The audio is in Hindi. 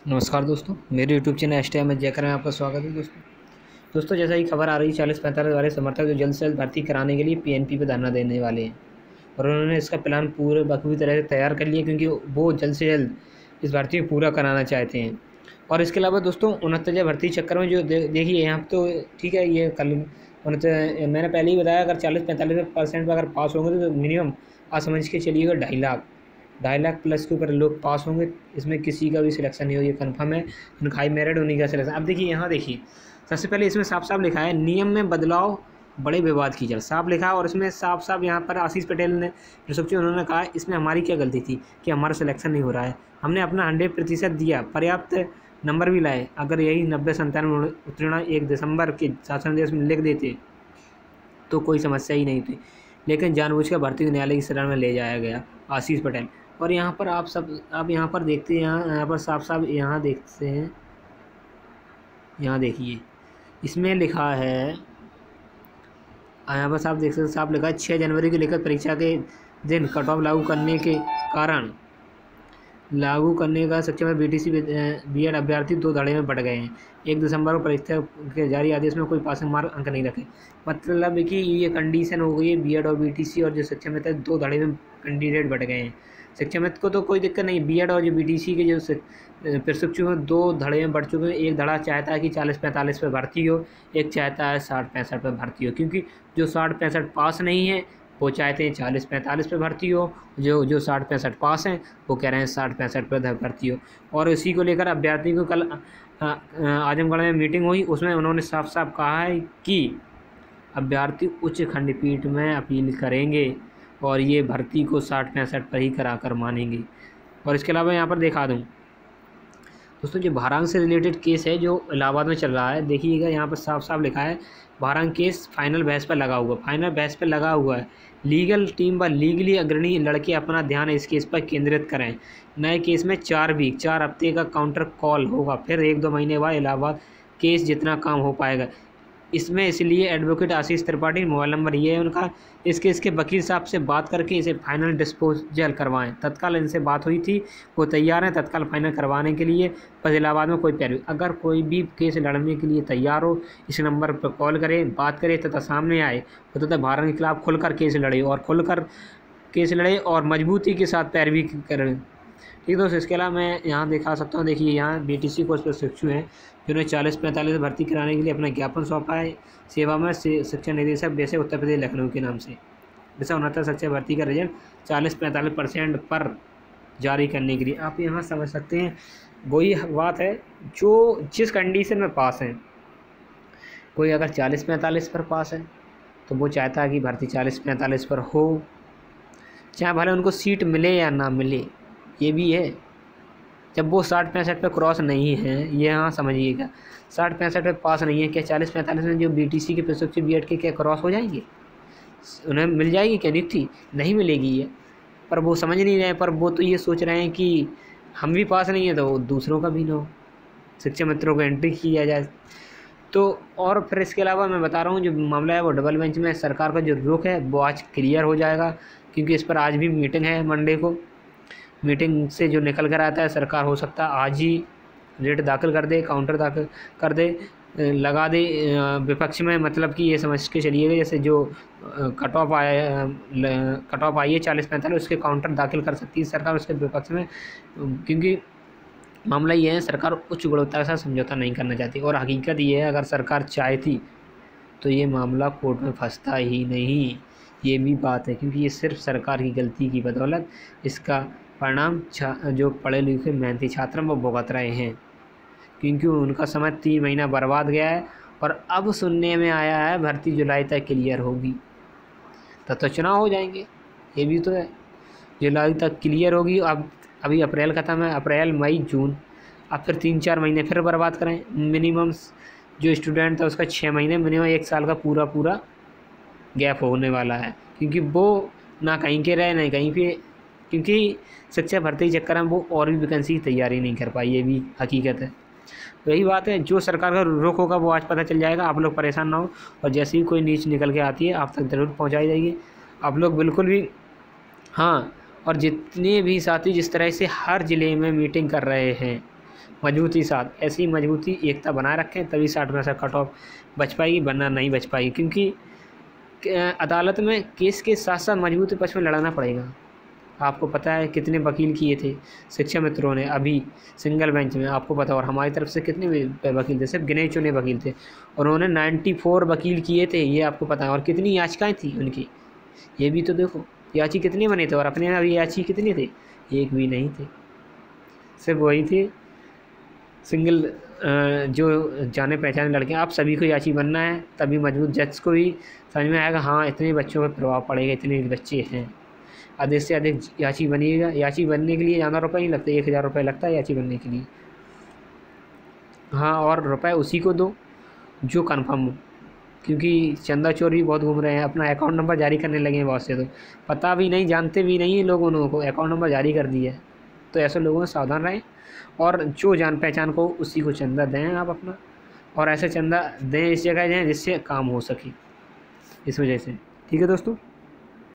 नमस्कार दोस्तों, मेरे यूट्यूब चैनल एचटीएमएल जयकर में आपका स्वागत है। दोस्तों जैसा कि खबर आ रही है 40-45 वाले समर्थक जो जल्द से जल्द भर्ती कराने के लिए पीएनपी पे धरना देने वाले हैं और उन्होंने इसका प्लान पूरे बखूबी तरह से तैयार कर लिया क्योंकि वो जल्द से जल्द इस भर्ती को पूरा कराना चाहते हैं। और इसके अलावा दोस्तों 69 भर्ती चक्कर में जो देखिए यहाँ तो ठीक है, ये कल मैंने पहले ही बताया, अगर 40-45% पर अगर पास होंगे तो मिनिमम आप समझ के चलिएगा 2.5 लाख प्लस के ऊपर लोग पास होंगे। इसमें किसी का भी सिलेक्शन नहीं हो, ये कन्फर्म है। उनका हाई मेरिट उन्हीं का सिलेक्शन। अब देखिए यहाँ देखिए, सबसे पहले इसमें साफ साफ लिखा है नियम में बदलाव बड़े विवाद की जड़, साफ लिखा है। और इसमें साफ साफ यहाँ पर आशीष पटेल ने जो सोचिए उन्होंने कहा इसमें हमारी क्या गलती थी कि हमारा सिलेक्शन नहीं हो रहा है, हमने अपना 100% दिया, पर्याप्त नंबर भी लाए। अगर यही 90-97 उत्तीर्ण 1 दिसंबर के शासनादेश में लिख देते तो कोई समस्या ही नहीं थी, लेकिन जानबूझकर भर्ती को न्यायालय की शरण में ले जाया गया। आशीष पटेल। और यहाँ पर आप यहाँ पर देखते हैं, यहाँ पर साफ साफ यहाँ देखते हैं, यहाँ देखिए इसमें लिखा है, यहाँ पर साफ देख सकते, साफ लिखा है 6 जनवरी को लेकर परीक्षा के दिन कट ऑफ लागू करने का सक्षम है। बीटीसी बीएड अभ्यर्थी 2 धड़े में बढ़ गए हैं। 1 दिसंबर को परीक्षा के जारी आदेश में कोई पासिंग मार्क अंक नहीं रखे। मतलब कि ये कंडीशन हो गई है, बीएड और बीटीसी और जो सक्षमित है 2 धड़े में कैंडिडेट बढ़ गए हैं। सक्षमित को तो कोई दिक्कत नहीं, बीएड और जो बीटीसी के जो प्रशिक्षु हैं 2 धड़े में बढ़ चुके हैं। एक धड़ा चाहता है कि 40-45 पे भर्ती हो, एक चाहता है 60-65 पे भर्ती हो, क्योंकि जो 60-65 पास नहीं है वो चाहते हैं 40-45 पे भर्ती हो, जो 60-65 पास हैं वो कह रहे हैं 60-65 पे भर्ती हो। और इसी को लेकर अभ्यर्थी को कल आजमगढ़ में मीटिंग हुई, उसमें उन्होंने साफ साफ कहा है कि अभ्यर्थी उच्च खंडपीठ में अपील करेंगे और ये भर्ती को 60-65 पर ही कराकर मानेंगे। और इसके अलावा यहाँ पर दिखा दूँ दोस्तों, जो भारंग से रिलेटेड केस है जो इलाहाबाद में चल रहा है, देखिएगा यहाँ पर साफ साफ लिखा है भारंग केस फाइनल बहस पर लगा हुआ है। लीगल टीम व लीगली अग्रणी लड़के अपना ध्यान इस केस पर केंद्रित करें। नए केस में 4 हफ्ते का काउंटर कॉल होगा, फिर 1-2 महीने बाद इलाहाबाद केस जितना काम हो पाएगा इसमें। इसलिए एडवोकेट आशीष त्रिपाठी, मोबाइल नंबर ये है उनका, इसके वकील साहब से बात करके इसे फाइनल डिस्पोजल करवाएं। तत्काल इनसे बात हुई थी, वो तैयार हैं तत्काल फाइनल करवाने के लिए। बस इलाहाबाद में कोई पैरवी, अगर कोई भी केस लड़ने के लिए तैयार हो इस नंबर पर कॉल करें, बात करें तथा सामने आए तथा भारत के खिलाफ खुलकर केस लड़े और मजबूती के साथ पैरवी करें। ठीक दोस्तों, इसके अलावा मैं यहाँ दिखा सकता हूँ, देखिए यहाँ बीटीसी कोर्स प्रशिक्षु हैं जिन्होंने 40-45 भर्ती कराने के लिए अपना ज्ञापन सौंपा है सेवा में शिक्षा निदेशक वैसे उत्तर प्रदेश लखनऊ के नाम से। जैसे 69 शिक्षा भर्ती का रिजल्ट 40-45% पर जारी करने के लिए। आप यहाँ समझ सकते हैं वही बात है जो जिस कंडीशन में पास हैं। कोई अगर 40-45 पर पास है तो वो चाहता है कि भर्ती 40-45 पर हो, चाहे भले उनको सीट मिले या ना मिले। ये भी है, जब वो 60-65 पे क्रॉस नहीं है, ये हाँ समझिएगा, 60-65 पे पास नहीं है, क्या 40-45 में जो बीटीसी के प्रशिक्षु बीएड के क्या क्रॉस हो जाएंगे? उन्हें मिल जाएगी क्या नियुक्ति? नहीं मिलेगी ये, पर वो समझ नहीं रहे। पर वो तो ये सोच रहे हैं कि हम भी पास नहीं है तो दूसरों का भी ना हो, शिक्षा मित्रों को एंट्री किया जाए। तो और फिर इसके अलावा मैं बता रहा हूँ जो मामला है वो डबल बेंच में सरकार का जो रुख है वो आज क्लियर हो जाएगा, क्योंकि इस पर आज भी मीटिंग है। मंडे को मीटिंग से जो निकल कर आता है सरकार हो सकता है आज ही रेट दाखिल कर दे, काउंटर दाखिल कर दे, लगा दे विपक्ष में। मतलब कि ये समझ के चलिएगा जैसे जो कट ऑफ आई है 40-45 उसके काउंटर दाखिल कर सकती है सरकार उसके विपक्ष में, क्योंकि मामला ये है सरकार उच्च गुणवत्ता के साथ समझौता नहीं करना चाहती। और हकीकत ये है अगर सरकार चाहती तो ये मामला कोर्ट में फंसता ही नहीं, ये भी बात है, क्योंकि ये सिर्फ सरकार की गलती की बदौलत इसका परिणाम जो पढ़े लिखे मेहनती छात्र वो भुगत रहे हैं, क्योंकि उनका समय 3 महीना बर्बाद गया है। और अब सुनने में आया है भर्ती जुलाई तक क्लियर होगी, तब तो चुनाव हो जाएंगे, ये भी तो है। जुलाई तक क्लियर होगी, अब अभी अप्रैल खत्म है, अप्रैल मई जून, अब फिर 3-4 महीने फिर बर्बाद करें। मिनिमम जो स्टूडेंट था उसका 6 महीने, मिनिमम 1 साल का पूरा गैप होने वाला है, क्योंकि वो ना कहीं के रहे ना कहीं पे, क्योंकि शिक्षा भर्ती के चक्कर में वो और भी वैकेंसी की तैयारी नहीं कर पाई, ये भी हकीकत है। वही बात है, जो सरकार का रुख होगा वो आज पता चल जाएगा। आप लोग परेशान ना हो, और जैसे ही कोई न्यूज़ निकल के आती है आप तक ज़रूर पहुंचाई जाएगी। आप लोग बिल्कुल भी हाँ, और जितने भी साथी जिस तरह से हर ज़िले में मीटिंग कर रहे हैं मजबूती साथ, ऐसी मजबूती एकता बनाए रखें, तभी 60% कट ऑफ बच पाएगी, वरना नहीं बच पाएगी। क्योंकि अदालत में केस के साथ साथ मजबूती पक्ष में लड़ना पड़ेगा। आपको पता है कितने वकील किए थे शिक्षा मित्रों ने अभी सिंगल बेंच में, आपको पता। और हमारी तरफ से कितने वकील थे, सिर्फ गिने चुने वकील थे, और उन्होंने 94 वकील किए थे, ये आपको पता है। और कितनी याचिकाएं थी उनकी, ये भी तो देखो, याची कितने बने थे, और अपने अभी याची कितने थे, एक भी नहीं थे, सिर्फ वही थे सिंगल जो जाने पहचाने लड़के। आप सभी को याची बनना है, तभी मजबूत जज को भी समझ में आएगा, हाँ इतने बच्चों पर प्रभाव पड़ेगा, इतने बच्चे हैं। अधिक से अधिक याची बनिएगा। याची बनने के लिए ज़्यादा रुपये नहीं लगते, 1000 रुपये लगता है याची बनने के लिए। हाँ, और रुपये उसी को दो जो कन्फर्म हो, क्योंकि चंदा चोर भी बहुत घूम रहे हैं, अपना अकाउंट नंबर जारी करने लगे हैं बहुत से। तो पता भी नहीं, जानते भी नहीं है लोग, उन्होंने को अकाउंट नंबर जारी कर दिया है। तो ऐसे लोगों से सावधान रहें, और जो जान पहचान को उसी को चंदा दें आप अपना, और ऐसे चंदा दें इस जगह दें जिससे काम हो सके, इस वजह से। ठीक है दोस्तों।